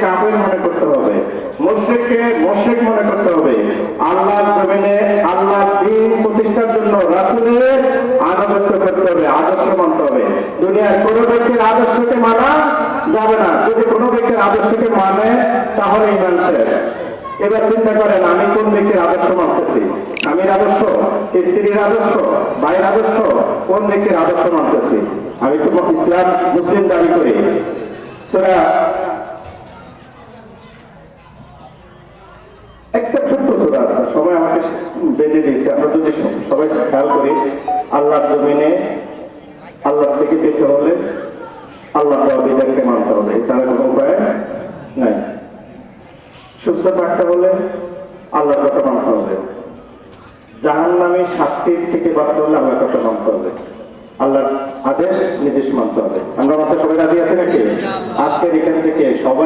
কাফের মনে করতে হবে, মুশরিককে মুশরিক মনে করতে হবে। আল্লাহর জমিনে আল্লাহর দ্বীন প্রতিষ্ঠার জন্য রাসূলের আনুগত্য করতে হবে, আদর্শ মানতে হবে। দুনিয়ার কোনো ব্যক্তির আদর্শকে মানা যাবে না। যদি কোনো ব্যক্তির আদর্শকে মানে তাহলে ঈমান শেষ। এবার চিন্তা করেন, আমি কোন ব্যক্তির আদর্শ মানতেছি? স্বামীর আদর্শ, স্ত্রীর আদর্শ, ভাইয়ের আদর্শ, কোন ব্যক্তির আদর্শ মানতেছি? আমি তো ইসলাম মুসলিম দাবি করি। সূরা একটা ছোট্ট সূরা আছে, সবাই আমাকে বেঁধে দিয়েছে, আমরা যদি সবাই খেয়াল করি, আল্লাহর জমিনে আল্লাহ থেকে পেতে হলে আল্লাহ বিধানকে মানতে হবে, এছাড়া কোনো উপায় নাই। সুস্থ থাকতে হলে আল্লাহর কথা মানতে হবে, জাহান্নামী শাস্তির থেকে বাঁচতে হলে আল্লাহর কথা মানতে হবে, আল্লাহর আদেশ নির্দেশ মানতে হবে। আমরা মাত্র সবাই রাজি আছি নাকি? আজকের এখান থেকে সবাই